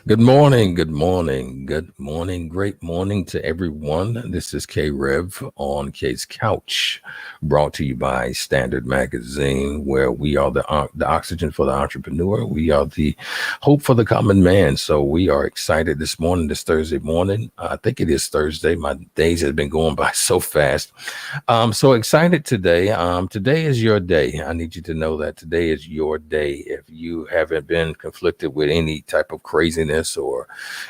Good morning, good morning, good morning, great morning to everyone. This is K Rev on K's Couch, brought to you by Standard Magazine, where we are the oxygen for the entrepreneur. We are the hope for the common man. So we are excited this morning, this Thursday morning. I think it is Thursday. My days have been going by so fast. I'm so excited today. Today is your day. I need you to know that today is your day. If you haven't been conflicted with any type of craziness, or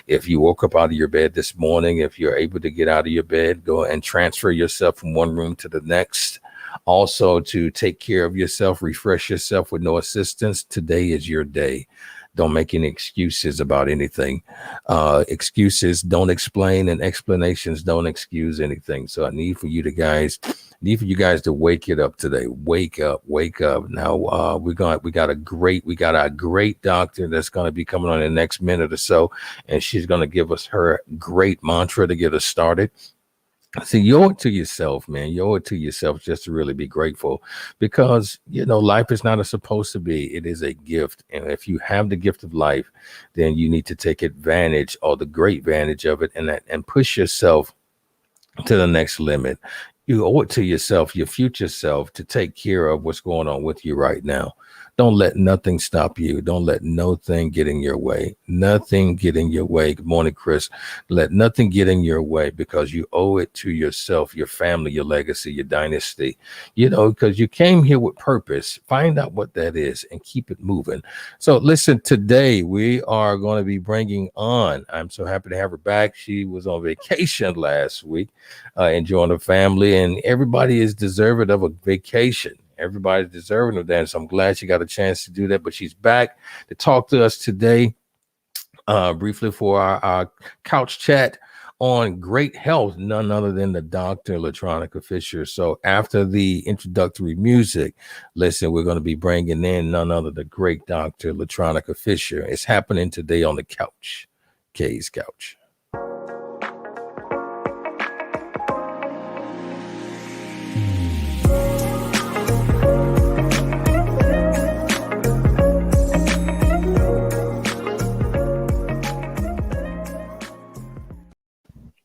if you woke up out of your bed this morning, if you're able to get out of your bed, go and transfer yourself from one room to the next. Also, to take care of yourself, refresh yourself with no assistance. Today is your day. Don't make any excuses about anything. Excuses don't explain, and explanations don't excuse anything. So I need for you guys to wake it up today. Wake up, wake up. Now we got a great doctor that's going to be coming on in the next minute or so, and she's going to give us her great mantra to get us started. See, you owe it to yourself, man. You owe it to yourself just to really be grateful, because, life is not a supposed to be. It is a gift. And if you have the gift of life, then you need to take advantage, or the great advantage of it, and push yourself to the next limit. You owe it to yourself, your future self, to take care of what's going on with you right now. Don't let nothing stop you. Don't let nothing get in your way. Nothing get in your way. Good morning, Chris. Let nothing get in your way, because you owe it to yourself, your family, your legacy, your dynasty, because you came here with purpose. Find out what that is and keep it moving. So listen, today we are going to be bringing on, I'm so happy to have her back. She was on vacation last week, enjoying her family, and everybody is deserving of a vacation. Everybody's deserving of that. So I'm glad she got a chance to do that. But she's back to talk to us today, briefly, for our couch chat on great health, none other than the Dr. LaTronica Fisher. So after the introductory music, listen, we're going to be bringing in none other than the great Dr. LaTronica Fisher. It's happening today on the couch, K's Couch.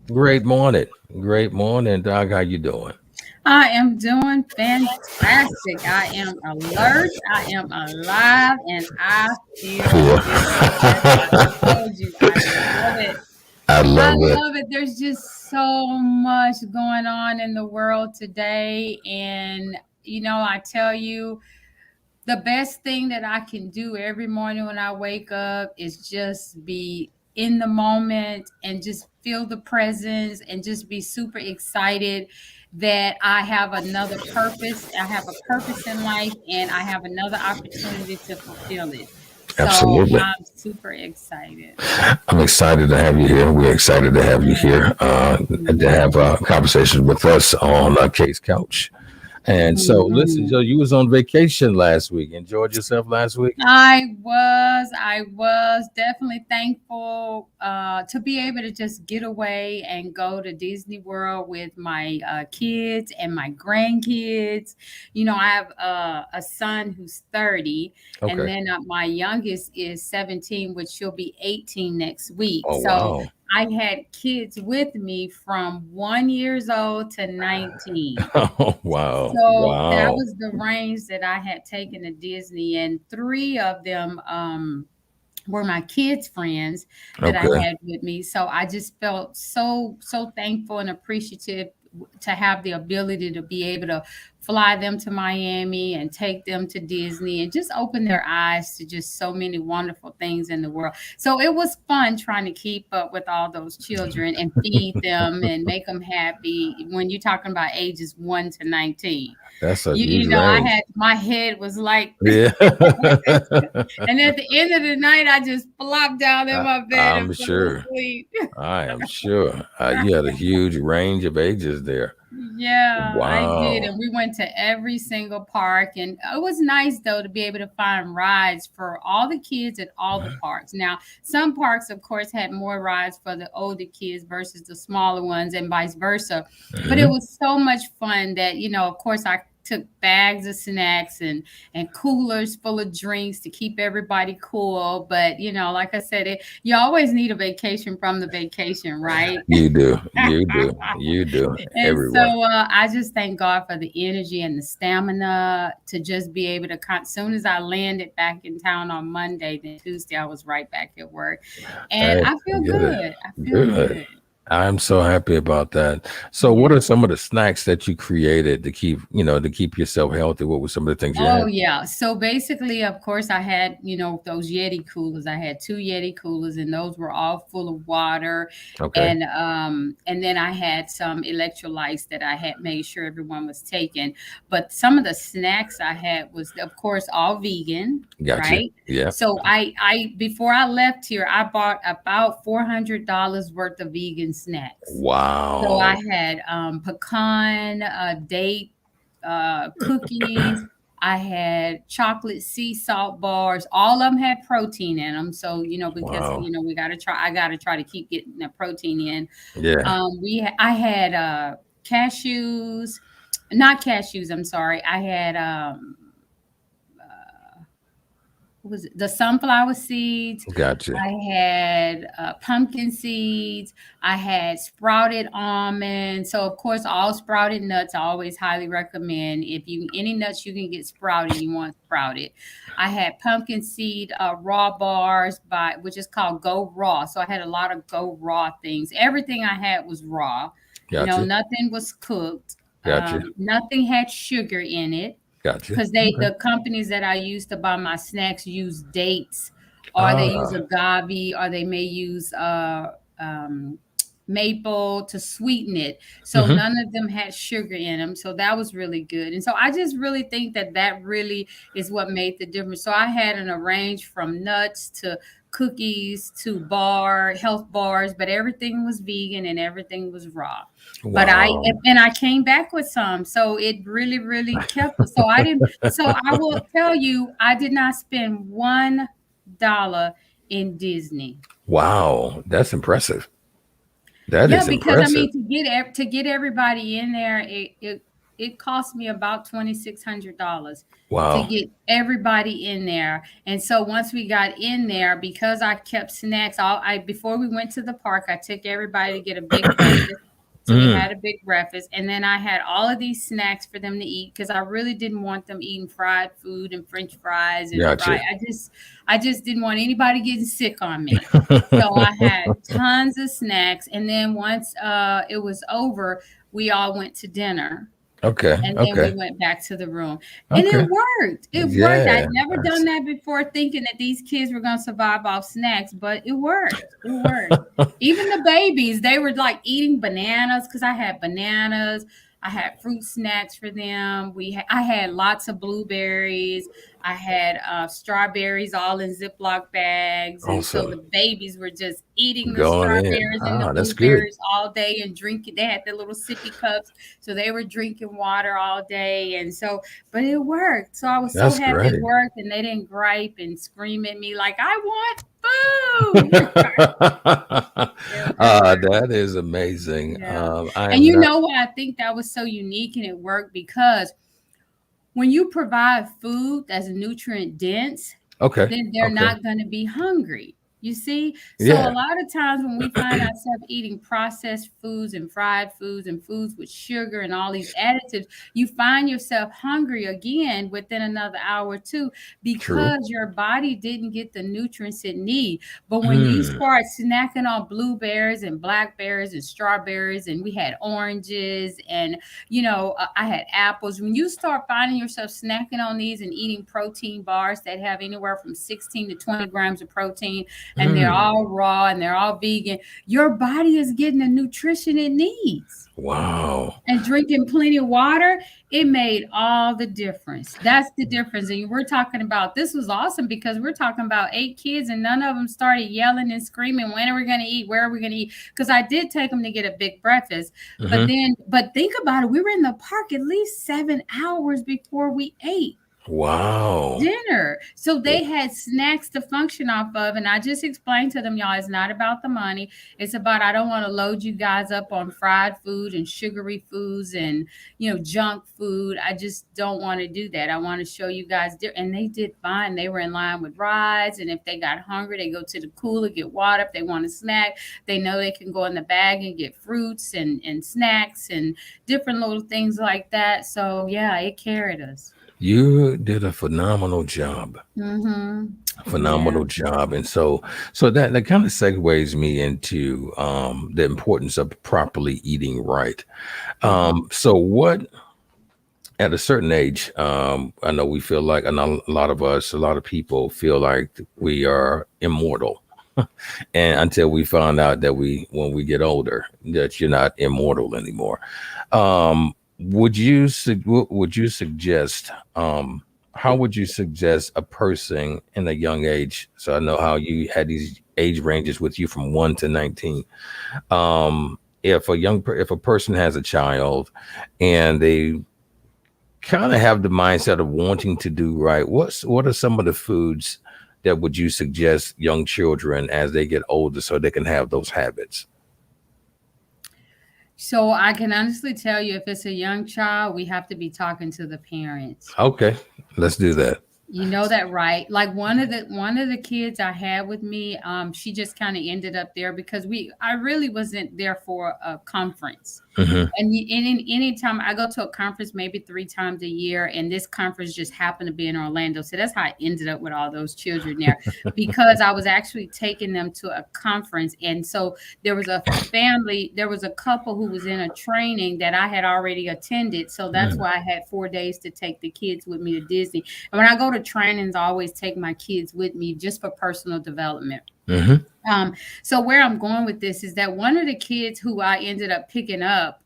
Great morning. Great morning, Doc. How you doing? I am doing fantastic. I am alert. I am alive, and I feel good. As I told you, I love it. I I love it. love it. There's just so much going on in the world today. And, I tell you, the best thing that I can do every morning when I wake up is just be in the moment and just feel the presence and just be super excited that I have another purpose. I have a purpose in life and I have another opportunity to fulfill it. So Absolutely. I'm super excited. I'm excited to have you here. We're excited to have you here, and to have conversations with us on K's Couch. And so, listen, Mhm. Joe, you was on vacation last week. Enjoyed yourself last week? I was definitely thankful to be able to just get away and go to Disney World with my kids and my grandkids. I have a son who's 30, and Okay. then my youngest is 17, which she'll be 18 next week. Oh, So wow. I had kids with me from 1 years old to 19. Oh, wow. So that Wow. was the range that I had taken to Disney, and three of them were my kids' friends that I Okay. had with me. So I just felt so thankful and appreciative to have the ability to be able to fly them to Miami and take them to Disney and just open their eyes to just so many wonderful things in the world. So it was fun trying to keep up with all those children and feed them and make them happy when you're talking about ages 1 to 19. That's a You huge know, I range. had my head was like Yeah. and at the end of the night, I just flopped down in my bed I'm and fell sure. asleep. I am sure. You had a huge range of ages there. Yeah, I did. Wow. And we went to every single park. And it was nice, though, to be able to find rides for all the kids at all the parks. Now, some parks, of course, had more rides for the older kids versus the smaller ones, and vice versa. But it Mhm. was so much fun that, of course, I took bags of snacks and coolers full of drinks to keep everybody cool. But like I said, you always need a vacation from the vacation, right? You do. You do. You do. And so Everyone. I just thank God for the energy and the stamina to just be able to. Soon as I landed back in town on Monday, then Tuesday I was right back at work, and Hey, I feel get it. good. I feel Good. good. I'm so happy about that. So, what Yeah. are some of the snacks that you created to keep, to keep yourself healthy? What were some of the things you Oh had? yeah. So basically, of course, I had, those Yeti coolers. I had two Yeti coolers and those were all full of water. Okay. And then I had some electrolytes that I had made sure everyone was taking. But some of the snacks I had was of course all vegan, Gotcha. right? Yeah. So I before I left here, I bought about $400 worth of vegan snacks. So I Wow. had pecan, date, cookies. I had chocolate sea salt bars. All of them had protein in them. So because Wow. we got to try. I got to try to keep getting the protein in. Yeah. I had cashews, not cashews. I'm sorry. I had what was it? The sunflower seeds. Gotcha. I had pumpkin seeds. I had sprouted almonds. So of course, all sprouted nuts I always highly recommend. If you any nuts you can get sprouted, you want sprouted. I had pumpkin seed raw bars by which is called Go Raw. So I had a lot of Go Raw things. Everything I had was raw. Gotcha. Nothing was cooked. Gotcha. Nothing had sugar in it Gotcha. because they Okay. the companies that I use to buy my snacks use dates, or they use Ah, agave, or they may use maple to sweeten it. So hmm. none of them had sugar in them. So that was really good. And so I just really think that that really is what made the difference. So I had an arrange from nuts to cookies to health bars, but everything was vegan and everything was raw. But Wow. I came back with some, so it really, really kept it. So I didn't. So I will tell you, I did not spend $1 in Disney. Wow. That's impressive. That Yeah, is because I impressive. mean, to get everybody in there, it cost me about $2,600 to Wow. get everybody in there. And so once we got in there, because I kept snacks, I before we went to the park, I took everybody to get a big breakfast. So we Mm, had a big breakfast, and then I had all of these snacks for them to eat because I really didn't want them eating fried food and French fries and fried. gotcha. I just didn't want anybody getting sick on me. So I had tons of snacks, and then once it was over, we all went to dinner, Okay. and then we Okay. went back to the room, and it Okay. worked. It worked. I'd Yeah. never done That's that before, thinking that these kids were going to survive off snacks, but it worked. It worked. Even the babies, they were like eating bananas because I had bananas. I had fruit snacks for them. I had lots of blueberries. I had strawberries all in Ziploc bags. And so the awesome. babies were just eating the Going in. strawberries and the Ah, that's good. blueberries all day and drinking. They had the little sippy cups. So they were drinking water all day. And so, but it worked. So I was so That's happy it great. worked, and they didn't gripe and scream at me like, I want food. It worked. That is amazing. Yeah. I And am you not know why I think that was so unique and it worked? Because when you provide food that's nutrient dense, okay. then they're Okay. not going to be hungry. You see? So a Yeah. lot of times when we find ourselves eating processed foods and fried foods and foods with sugar and all these additives, you find yourself hungry again within another hour or two True. because your body didn't get the nutrients it needs. But when you Mm, start snacking on blueberries and blackberries and strawberries, and we had oranges and I had apples. When you start finding yourself snacking on these and eating protein bars that have anywhere from 16 to 20 grams of protein, and they're mm. all raw and they're all vegan, your body is getting the nutrition it needs. Wow. And drinking plenty of water, it made all the difference. That's the difference. And we're talking about this was awesome because we're talking about 8 kids and none of them started yelling and screaming, when are we going to eat? Where are we going to eat? Because I did take them to get a big breakfast. Hmm. But think about it. We were in the park at least 7 hours before we ate. Wow. dinner. So they had snacks to function off of. And I just explained to them, y'all, it's not about the money. It's about, I don't want to load you guys up on fried food and sugary foods and, junk food. I just don't want to do that. I want to show you guys. And they did fine. They were in line with rides. And if they got hungry, they go to the cooler, get water. If they want a snack, they know they can go in the bag and get fruits and snacks and different little things like that. So yeah, it carried us. You did a phenomenal job. Mhm. Yeah. Phenomenal job. And so that kind of segues me into the importance of properly eating right. Mhm. So what at a certain age, I know we feel like, and a lot of us, a lot of people feel like we are immortal. And until we find out that when we get older, that you're not immortal anymore. Would you suggest, how would you suggest a person in a young age? So I know how you had these age ranges with you from 1 to 19. If a person has a child and they kind of have the mindset of wanting to do right, what are some of the foods that would you suggest young children as they get older so they can have those habits? So I can honestly tell you, if it's a young child, we have to be talking to the parents. Okay, let's do that. You know that, right? Like one of the kids I had with me, she just kind of ended up there because I really wasn't there for a conference. Hmm. And in any time I go to a conference, maybe 3 times a year, and this conference just happened to be in Orlando. So that's how I ended up with all those children there, because I was actually taking them to a conference. And so there was a couple who was in a training that I had already attended. So that's why I had 4 days to take the kids with me to Disney. And when I go to trainings, I always take my kids with me just for personal development. Hmm. Um, so where I'm going with this is that one of the kids who I ended up picking up,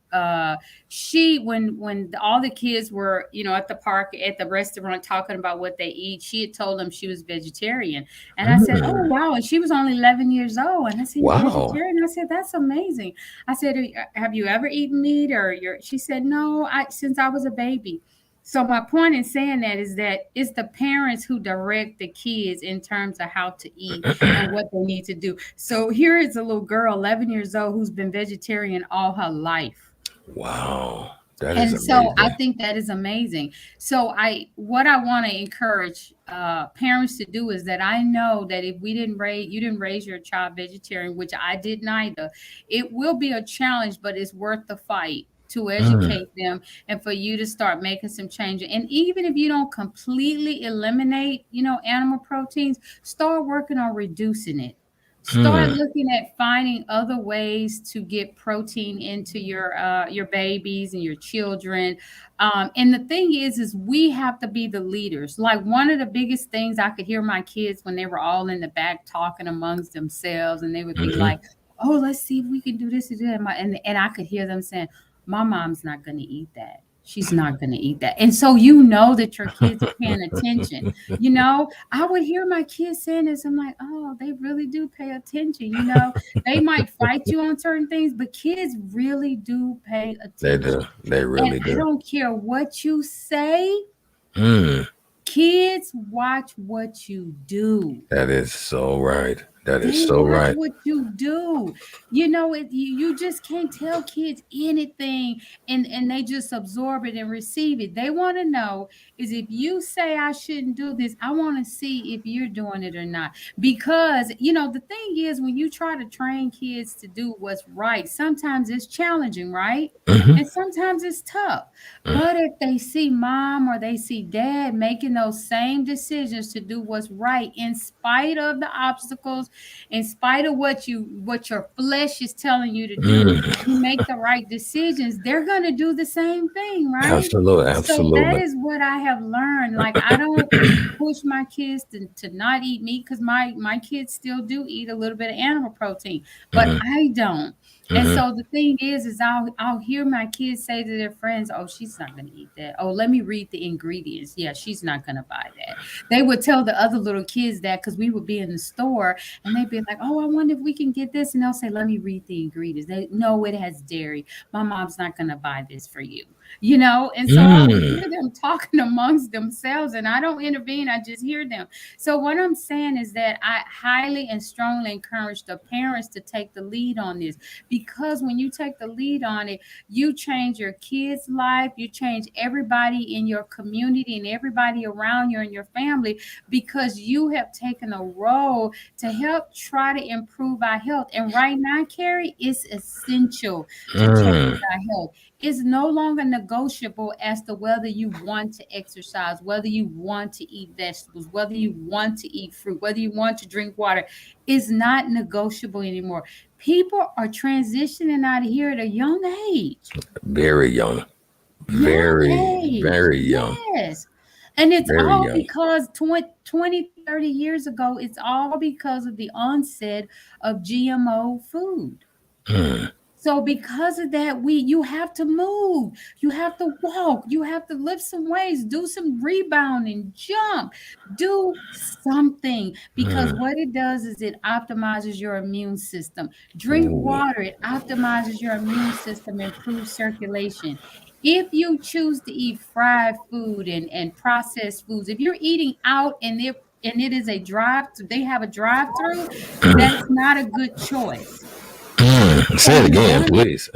she when all the kids were, at the park at the restaurant talking about what they eat, she had told them she was vegetarian. And I said, "Oh Mm. wow." And she was only 11 years old. And I said, "You're Wow. vegetarian?" I said, "That's amazing." I said, "Have you ever eaten meat or your?" She said, "No, I since I was a baby." So my point in saying that is that it's the parents who direct the kids in terms of how to eat and what they need to do. So here is a little girl, 11 years old, who's been vegetarian all her life. Wow, that is And so I amazing. think that is amazing. So what I want to encourage parents to do is that I know that if you didn't raise your child vegetarian, which I didn't either, it will be a challenge, but it's worth the fight to Mm. educate them and for you to start making some changes. And even if you don't completely eliminate, animal proteins, start working on reducing it. Start Mm. looking at finding other ways to get protein into your babies and your children. And the thing is we have to be the leaders. Like one of the biggest things I could hear my kids when they were all in the back talking amongst themselves, and they would be Hmm. like, "Oh, let's see if we can do this and do that." And I could hear them saying, "My mom's not going to eat that. She's not going to eat that." And so you know that your kids are paying attention. I would hear my kids saying this. I'm like, oh, they really do pay attention. They might fight you on certain things, but kids really do pay They do. attention. They And really I do. don't care what you say, Mm. kids watch what you do. That is so right. That is They so watch right. what you do. You just can't tell kids anything, and they just absorb it and receive it. They want to know is if you say I shouldn't do this, I want to see if you're doing it or not. Because, the thing is when you try to train kids to do what's right, sometimes it's challenging, right? Hmm. And sometimes it's tough. But if they see mom or they see dad making those same decisions to do what's right in spite of the obstacles, in spite of what your flesh is telling you to do, Mm. you make the right decisions, they're going to do the same thing, right? Absolutely. So that Absolutely. is what I have learned. Like I don't push my kids to not eat meat, because my kids still do eat a little bit of animal protein, but Hmm. I don't. And Hmm. so the thing is I'll hear my kids say to their friends, "Oh, she's not going to eat that. Oh, let me read the ingredients. Yeah, she's not going to buy that." They would tell the other little kids that, because we would be in the store and they'd be like, "Oh, I wonder if we can get this." And they'll say, "Let me read the ingredients." They know it has dairy. My mom's not going to buy this for you. And so I would Mm. hear them talking amongst themselves, and I don't intervene, I just hear them. So what I'm saying is that I highly and strongly encourage the parents to take the lead on this, because when you take the lead on it, you change your kids' life, you change everybody in your community and everybody around you and your family, because you have taken a role to help try to improve our health. And right now, Carrie, it's essential to check Mm. with our health. It's no longer negotiable as to whether you want to exercise, whether you want to eat vegetables, whether you want to eat fruit, whether you want to drink water. It's not negotiable anymore. People are transitioning out of here at a young age. Very young. Young Very, age. very young. Yes. And it's Very all young. because 20, 30 years ago, it's all because of the onset of GMO food. Mm. So because of that, you have to move, you have to walk, you have to lift some weights, do some rebounding, jump, do something, because Mm. what it does is it optimizes your immune system. Drink Ooh. water, it optimizes your immune system, improves circulation. If you choose to eat fried food and processed foods, if you're eating out and it is a drive, they have a drive through, that's not a good choice. Mm. So Say it you again, want to, please.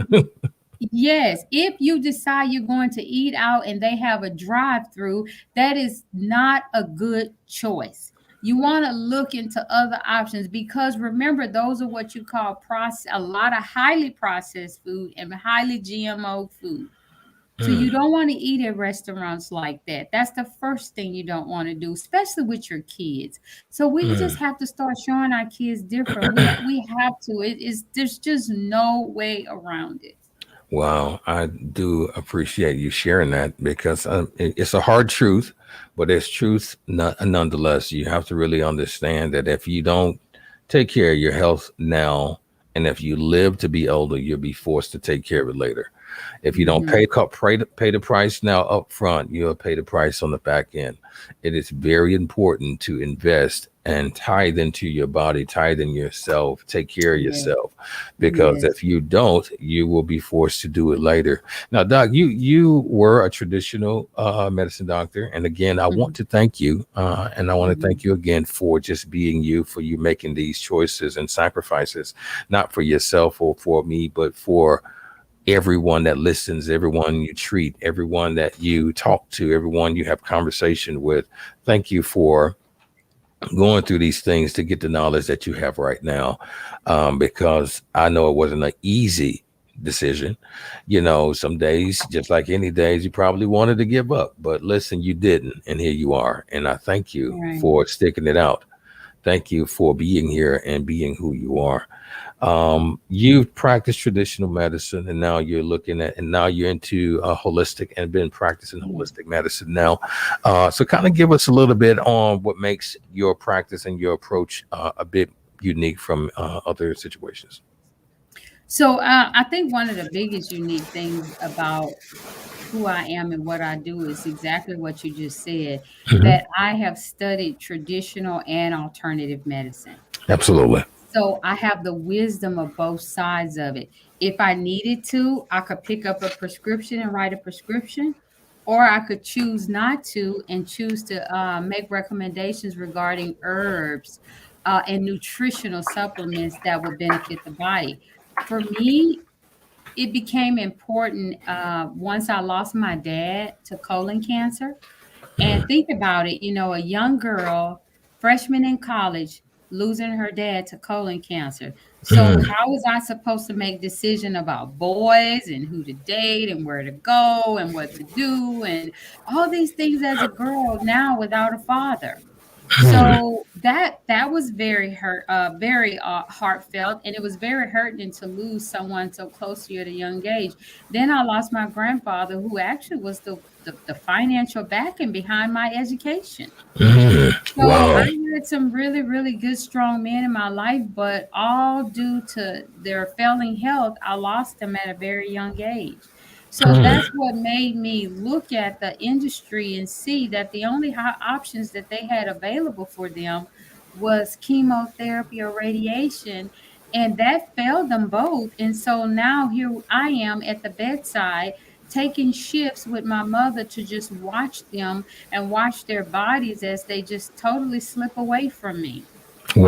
yes, if you decide you're going to eat out and they have a drive-through, that is not a good choice. You want to look into other options, because remember, those are what you call a lot of highly processed food and highly GMO food. So you Mm. don't want to eat at restaurants like that. That's the first thing you don't want to do, especially with your kids. So we just Mm. have to start showing our kids different. We have to. It is There's just no way around it. Wow, I do appreciate you sharing that because it's a hard truth, but it's truth nonetheless. You have to really understand that if you don't take care of your health now, and if you live to be older, you'll be forced to take care of it later. If you don't Hmm. pay the price now up front, you'll pay the price on the back end. It is very important to invest and tithe into your body, tithe in yourself, take care of Yes. yourself, because Yes. if you don't, you will be forced to do it later. Now, Doc, you were a traditional medicine doctor, and again, I want Hmm. to thank you, and I want to Hmm. thank you again for just being you, for you making these choices and sacrifices, not for yourself or for me, but for everyone that listens, everyone you treat, everyone that you talk to, everyone you have conversation with. Thank you for going through these things to get the knowledge that you have right now, because I know it wasn't an easy decision. Some days, just like any days, you probably wanted to give up, but listen, you didn't, and here you are. And I thank you Right. for sticking it out. Thank you for being here and being who you are. You've practiced traditional medicine, and now you're into holistic and been practicing Yes. holistic medicine now. So kind of give us a little bit on what makes your practice and your approach a bit unique from other situations. So I think one of the biggest unique things about who I am and what I do is exactly what you just said, Hmm. that I have studied traditional and alternative medicine. Absolutely. So I have the wisdom of both sides of it. If I needed to, I could pick up a prescription and write a prescription, or I could choose not to and choose to make recommendations regarding herbs and nutritional supplements that would benefit the body. For me, it became important once I lost my dad to colon cancer. And think about it, a young girl, freshman in college, losing her dad to colon cancer. So Mm. how was I supposed to make decision about boys and who to date and where to go and what to do and all these things as a girl now without a father? Mm. So that was very heartfelt, and it was very hurting to lose someone so close to you at a young age. Then I lost my grandfather, who actually was the financial backing behind my education. Mm. So I Wow. had some really, really good, strong men in my life, but all due to their failing health, I lost them at a very young age. So that's Mm. what made me look at the industry and see that the only options that they had available for them was chemotherapy or radiation, and that failed them both. And so now here I am at the bedside taking shifts with my mother to just watch them and watch their bodies as they just totally slip away from me.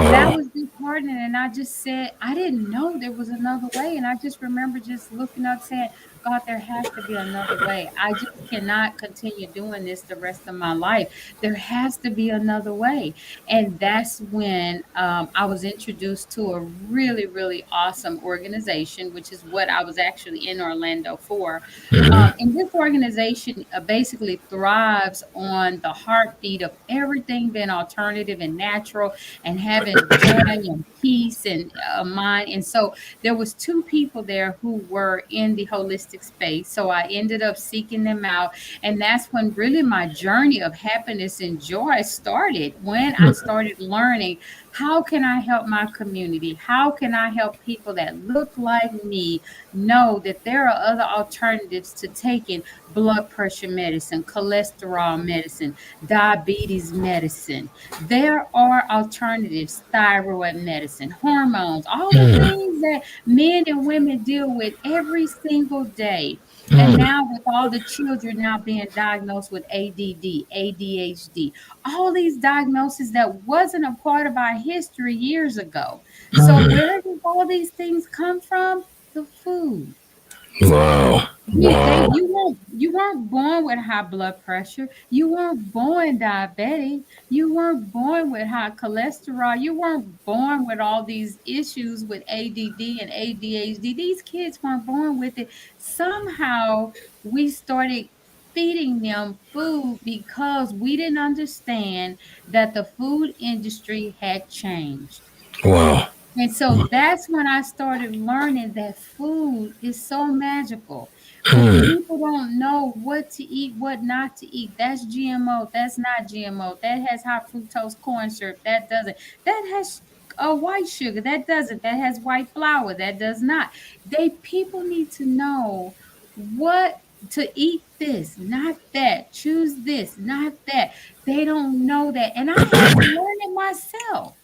That Wow. was disheartening, and I just said, I didn't know there was another way, and I just remember just looking up saying, "God, there has to be another way. I just cannot continue doing this the rest of my life. There has to be another way." And that's when I was introduced to a really, really awesome organization, which is what I was actually in Orlando for. Hmm. And this organization basically thrives on the heartbeat of everything being alternative and natural and having joy and peace and mind. And so there was two people there who were in the holistic space. So I ended up seeking them out. And that's when really my journey of happiness and joy started, when I started learning, how can I help my community? How can I help people that look like me know that there are other alternatives to taking blood pressure medicine, cholesterol medicine, diabetes medicine? There are alternatives, thyroid medicine, hormones, all the Mm, things that men and women deal with every single day. And mm, now with all the children now being diagnosed with ADD, ADHD, all these diagnoses that wasn't a part of our history years ago. So mm. where did all these things come from? The food. Wow. Wow. You weren't born with high blood pressure. You weren't born diabetic. You weren't born with high cholesterol. You weren't born with all these issues with ADD and ADHD. These kids weren't born with it. Somehow we started feeding them food because we didn't understand that the food industry had changed. Wow. And so that's when I started learning that food is so magical. But Mm, people don't know what to eat, what not to eat. That's GMO. That's not GMO. That has high fructose corn syrup. That doesn't. That has white sugar. That doesn't. That has white flour. That does not. People need to know what to eat, this, not that. Choose this, not that. They don't know that. And I had to learn it myself.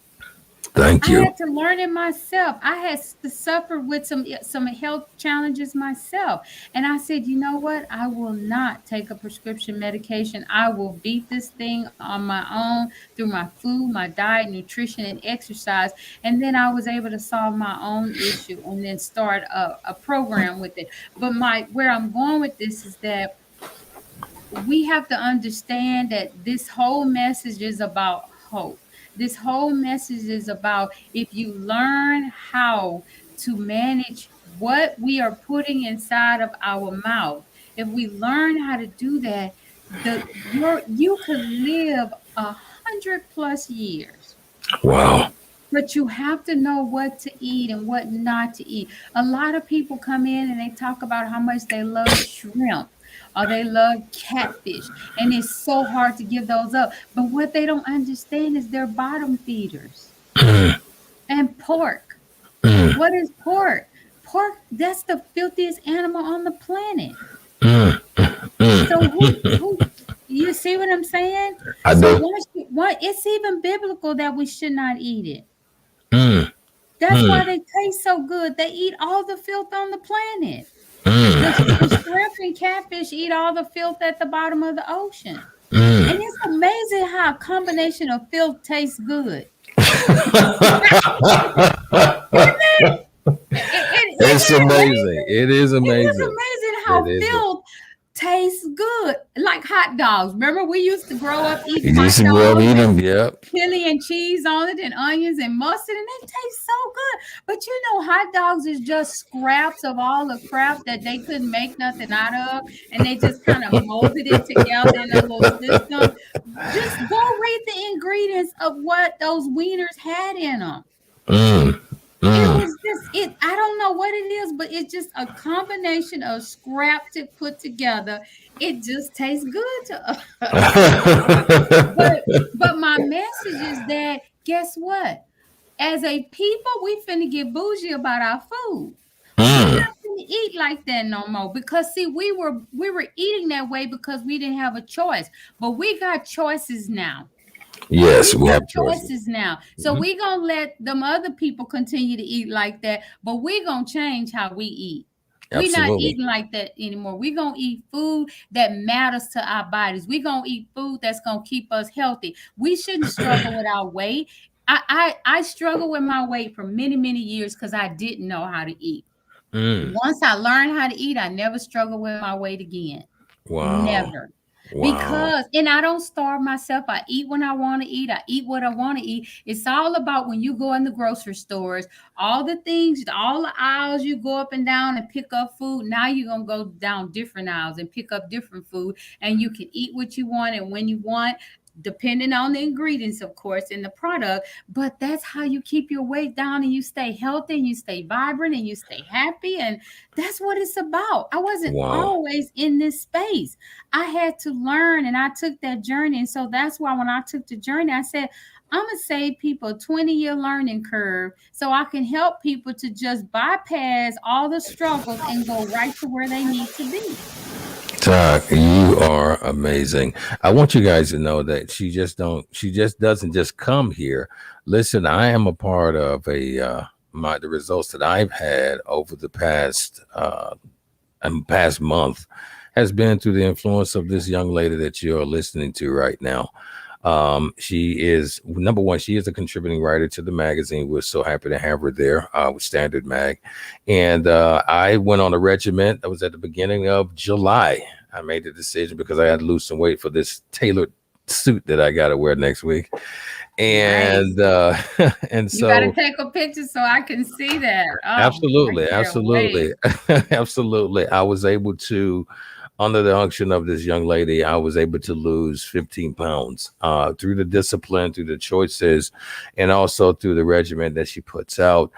thank I you. had to learn it myself. I had to suffer with some health challenges myself. And I said, you know what? I will not take a prescription medication. I will beat this thing on my own through my food, my diet, nutrition, and exercise. And then I was able to solve my own issue and then start a program with it. But my where I'm going with this is that we have to understand that this whole message is about hope. This whole message is about, if you learn how to manage what we are putting inside of our mouth, if we learn how to do that, you could live 100+ years. Wow. But you have to know what to eat and what not to eat. A lot of people come in and they talk about how much they love shrimp or they love catfish, and it's so hard to give those up. But what they don't understand is they're bottom feeders. Mm, And pork. mm, What is pork? Pork, that's the filthiest animal on the planet. mm, So mm. who you see what I'm saying? I So do. it's even biblical that we should not eat it. Mm, That's why mm, they taste so good. They eat all the filth on the planet. The mm, shrimp and catfish eat all the filth at the bottom of the ocean. And mm. it's amazing how a combination of filth tastes good. It's Isn't it amazing. amazing? It is It is amazing. amazing It how is. filth tastes good. Like hot dogs. Remember, we used to grow up eating You hot just go up dogs eat and them. Yep. chili and cheese on it and onions and mustard, and they taste so good. But you know, hot dogs is just scraps of all the crap that they couldn't make nothing out of, and they just kind of molded it together in a little system. Just go read the ingredients of what those wieners had in them. Mm, It mm. was just it. I don't know what it is, but it's just a combination of scraps to put together. It just tastes good to us. But my message is that, guess what? As a people, we finna get bougie about our food. We Mm. not finna eat like that no more, because see, we were eating that way because we didn't have a choice. But we got choices now. Yes, We we got have choices. choices now. So Mhm. we gonna let them other people continue to eat like that, but we gonna change how we eat. We not Absolutely. eating like that anymore. We gonna eat food that matters to our bodies. We gonna eat food that's gonna keep us healthy. We shouldn't struggle with our weight. I struggled with my weight for many years because I didn't know how to eat. Mm. Once I learned how to eat, I never struggled with my weight again. Wow. Never. Wow. Because, and I don't starve myself. I eat when I want to eat. I eat what I want to eat. It's all about when you go in the grocery stores, all the things, all the aisles you go up and down and pick up food. Now you're going to go down different aisles and pick up different food, and you can eat what you want and when you want, depending on the ingredients, of course, in the product. But that's how you keep your weight down and you stay healthy and you stay vibrant and you stay happy. And that's what it's about. I wasn't Wow. always in this space. I had to learn and I took that journey. And so that's why when I took the journey, I said, I'm going to save people a 20-year learning curve so I can help people to just bypass all the struggles and go right to where they need to be. Doc, you are amazing. I want you guys to know that she just doesn't just come here. Listen, I am a part of the results that I've had over the past month has been through the influence of this young lady that you're listening to right now. She is number one. She is a contributing writer to the magazine. We're so happy to have her there with Standard Mag. And I went on a regiment. That was at the beginning of July. I made the decision because I had to lose some weight for this tailored suit that I got to wear next week. Nice. And and You got to so take a picture so I can see that. Oh, I absolutely, can't wait. absolutely, absolutely. I was able to, under the unction of this young lady, I was able to lose 15 pounds through the discipline, through the choices, and also through the regimen that she puts out.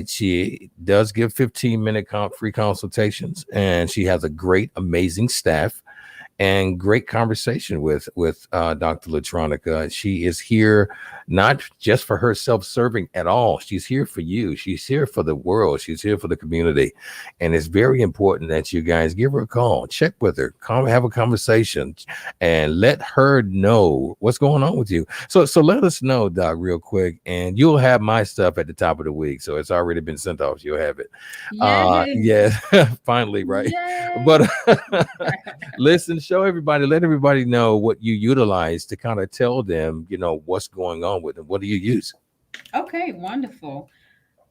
She does give 15-minute free consultations, and she has a great, amazing staff and great conversation with Dr. LaTronica. She is here not just for her self-serving at all. She's here for you. She's here for the world. She's here for the community. And it's very important that you guys give her a call, check with her, come have a conversation, and let her know what's going on with you. So let us know, Doc, real quick. And you'll have my stuff at the top of the week. So it's already been sent off. You'll have it. Yay. Yeah, finally, right? Yay. But listen, show everybody, let everybody know what you utilize to kind of tell them, what's going on with them. What do you use? Okay, wonderful.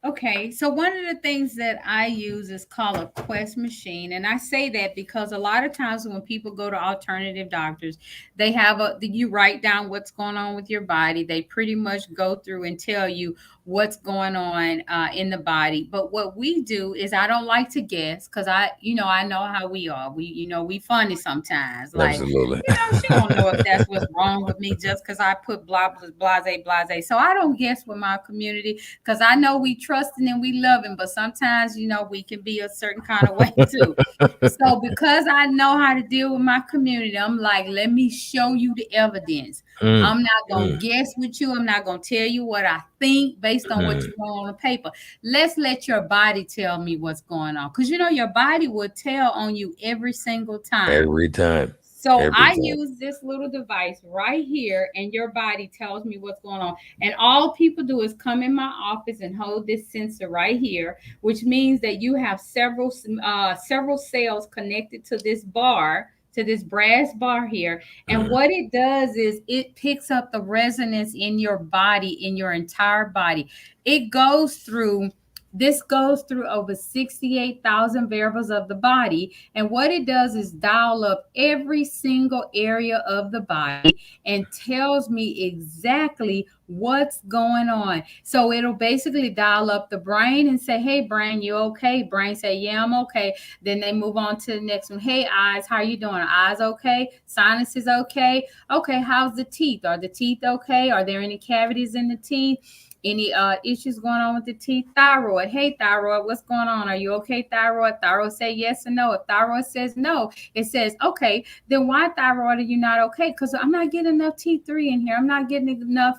Okay, so one of the things that I use is called a Quest machine, and I say that because a lot of times when people go to alternative doctors, they have you write down what's going on with your body. They pretty much go through and tell you what's going on in the body. But what we do is I don't like to guess because I know how we are. We funny sometimes. Like, Absolutely. she don't know if that's what's wrong with me just because I put blah blah blase. So I don't guess with my community because I know we trust and we love him, but sometimes we can be a certain kind of way too. So because I know how to deal with my community, I'm like, let me show you the evidence. Mm, I'm not gonna mm, guess with you. I'm not gonna tell you what I think based on what you mm. wrote on the paper. Let's let your body tell me what's going on. Because your body will tell on you every single time. Every time. So Every I time. use this little device right here, and your body tells me what's going on. And all people do is come in my office and hold this sensor right here, which means that you have several cells connected to this bar, to this brass bar here. And Mm. what it does is it picks up the resonance in your body, in your entire body. It goes through. This goes through over 68,000 variables of the body, and what it does is dial up every single area of the body and tells me exactly what's going on. So it'll basically dial up the brain and say, hey, brain, you okay? Brain say, yeah, I'm okay. Then they move on to the next one. Hey, eyes, how you doing? Eyes okay? Sinuses okay? Okay, how's the teeth? Are the teeth okay? Are there any cavities in the teeth? Any issues going on with the teeth? Thyroid. Hey, thyroid, what's going on? Are you okay, thyroid? Thyroid say yes or no. If thyroid says no, it says, okay, then why, thyroid, are you not okay? Because I'm not getting enough T3 in here. I'm not getting enough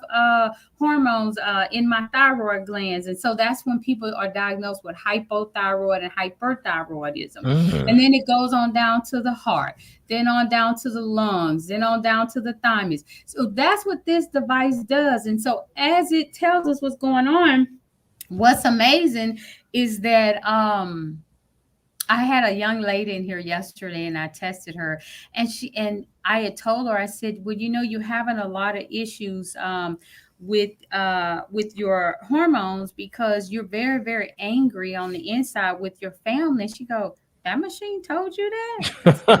hormones in my thyroid glands. And so that's when people are diagnosed with hypothyroid and hyperthyroidism. Mm. And then it goes on down to the heart, then on down to the lungs, then on down to the thymus. So that's what this device does. And so as it tells us what's going on, what's amazing is that I had a young lady in here yesterday and I tested her, and I had told her, I said, well, you're having a lot of issues with your hormones because you're very, very angry on the inside with your family. And she go, that machine told you that? I said,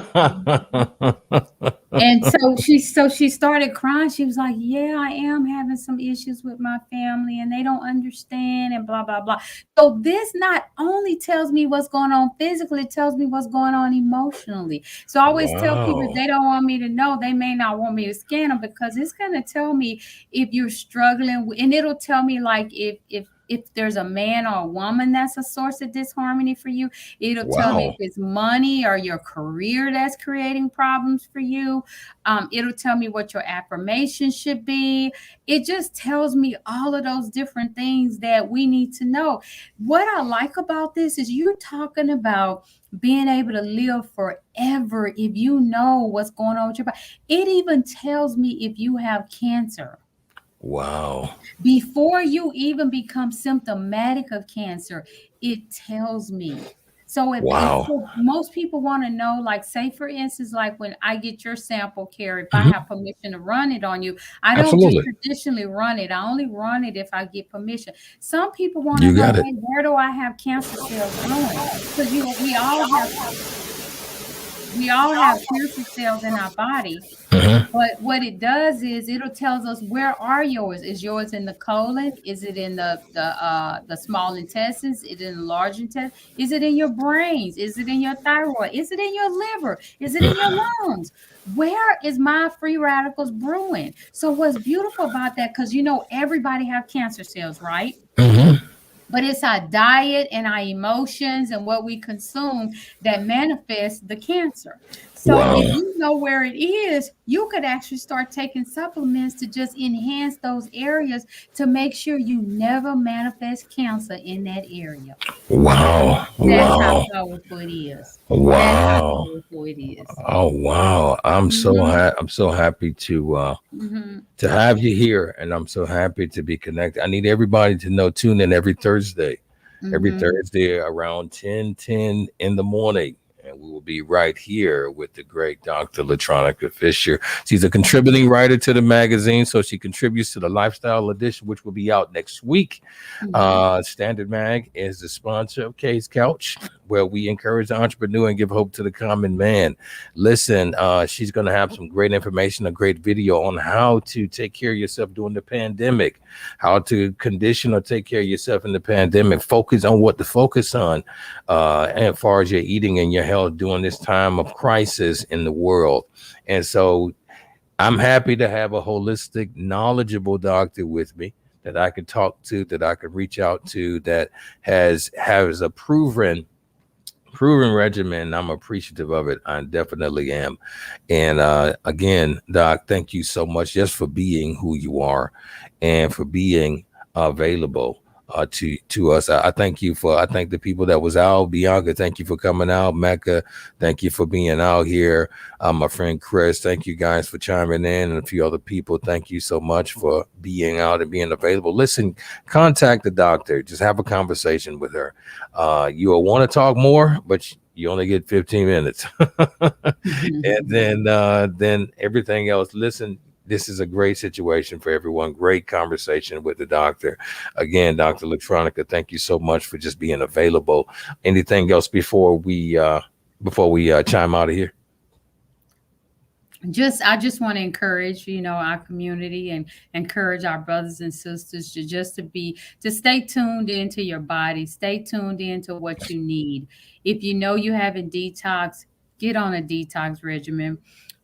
"Mhm." And so she started crying. She was like, "Yeah, I am having some issues with my family and they don't understand and blah blah blah." So this not only tells me what's going on physically, it tells me what's going on emotionally. So I always tell people if Wow. they don't want me to know, they may not want me to scan them because it's going to tell me if you're struggling and it'll tell me like if there's a man or a woman that's a source of disharmony for you. It'll tell me if Wow. it's money or your career that's creating problems for you. It'll tell me what your affirmation should be. It just tells me all of those different things that we need to know. What I like about this is you're talking about being able to live forever if you know what's going on with your body. It even tells me if you have cancer Wow. before you even become symptomatic of cancer. It tells me. So if they Wow. so most people want to know, like say for instance, like when I get your sample care, if I Mhm. have permission to run it on you, I don't just Absolutely. traditionally run it. I only run it if I get permission. Some people want to You know, got it. hey, where do I have cancer cells growing? Because we all have cancer cells in our body, Mhm. but what it does is it'll tells us where are yours. Is yours in the colon? Is it in the small intestines? Is it in the large intestine? Is it in your brains? Is it in your thyroid? Is it in your liver? Is it in your lungs? Where is my free radicals brewing? So what's beautiful about that? Because everybody have cancer cells, right? Mhm. But it's our diet and our emotions and what we consume that manifests the cancer. So if Wow. you know where it is, you could actually start taking supplements to just enhance those areas to make sure you never manifest cancer in that area. Wow. That's how Wow. powerful it is. That's how Wow. powerful it is. Oh wow. Mhm. I'm so happy Mhm. to have you here, and I'm so happy to be connected. I need everybody to know, tune in every Mhm. Thursday around 10:10 in the morning. And we will be right here with the great Dr. LaTronica Fisher. She's a contributing writer to the magazine, so she contributes to the lifestyle edition, which will be out next week. Mhm. Standard Mag is the sponsor of K's Couch, where we encourage the entrepreneur and give hope to the common man. Listen, she's going to have some great information, a great video on how to take care of yourself during the pandemic, how to condition or take care of yourself in the pandemic, focus on what to focus on as far as your eating and your health during this time of crisis in the world. And so I'm happy to have a holistic, knowledgeable doctor with me that I could talk to, that I could reach out to, that has a proven regimen. I'm appreciative of it. I definitely am. And again, Doc, thank you so much just for being who you are and for being available to us. I thank the people that was out. Bianca, thank you for coming out. Mecca, thank you for being out here. My friend Chris, thank you guys for chiming in, and a few other people. Thank you so much for being out and being available. Listen, contact the doctor. Just have a conversation with her. You'll want to talk more, but you only get 15 minutes. And then everything else. Listen, this is a great situation for everyone. Great conversation with the doctor. Again, Dr. Electronica, thank you so much for just being available. Anything else before we chime out of here? I just want to encourage our community and encourage our brothers and sisters to stay tuned into your body, stay tuned into what you need. If you know you having detox, get on a detox regimen.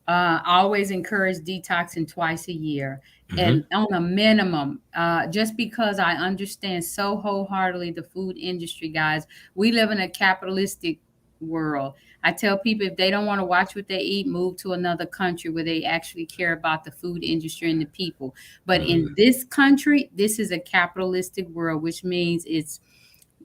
I always encourage detoxing twice a year Hmm. and on a minimum, just because I understand so wholeheartedly the food industry, guys. We live in a capitalistic world. I tell people if they don't want to watch what they eat, move to another country where they actually care about the food industry and the people. But in Hmm. this country, this is a capitalistic world, which means it's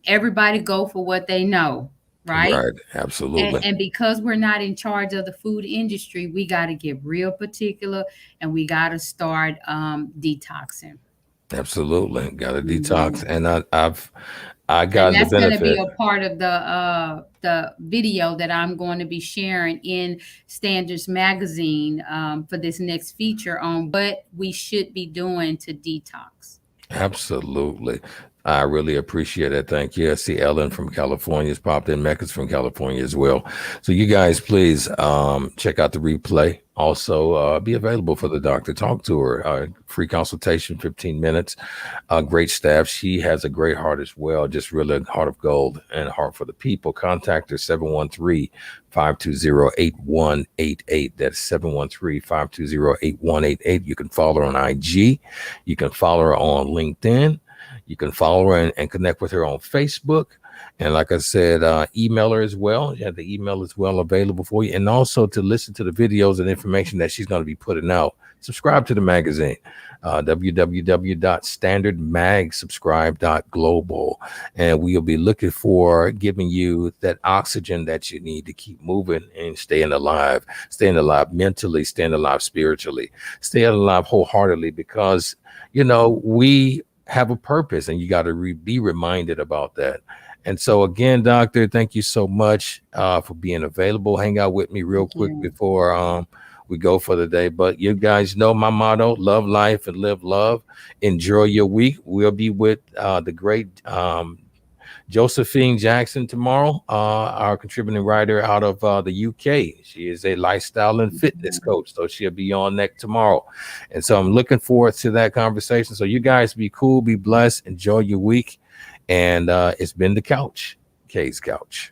everybody go for what they know, right? Right. And, Absolutely. and because we're not in charge of the food industry, we got to get real particular and we got to start detoxing. Absolutely. Got to detox. Mhm. And I And got the that's going to be benefit. a part of the video that I'm going to be sharing in Standards Magazine for this next feature on what we should be doing to detox. Absolutely. I really appreciate it. Thank you. I see Ellen from California has popped in. Mecca's from California as well. So you guys, please check out the replay. Also, be available for the doctor. Talk to her. Free consultation, 15 minutes. Great staff. She has a great heart as well. Just really a heart of gold and a heart for the people. Contact her 713-520-8188. That's 713-520-8188. You can follow her on IG. You can follow her on LinkedIn. You can follow her and connect with her on Facebook. And like I said, email her as well. You have the email as well available for you. And also to listen to the videos and information that she's going to be putting out. Subscribe to the magazine, www.standardmagsubscribe.global. And we'll be looking for giving you that oxygen that you need to keep moving and staying alive mentally, staying alive spiritually, staying alive wholeheartedly, because, we have a purpose and you got to be reminded about that. And so again, doctor, thank you so much for being available. Hang out with me real Thank quick you. before we go for the day. But you guys know my motto: love life and live love. Enjoy your week. We'll be with the great Josephine Jackson tomorrow, our contributing writer out of the UK. She is a lifestyle and fitness coach, so she'll be on next tomorrow. And so I'm looking forward to that conversation. So you guys be cool, be blessed, enjoy your week. And it's been the Couch, K's Couch.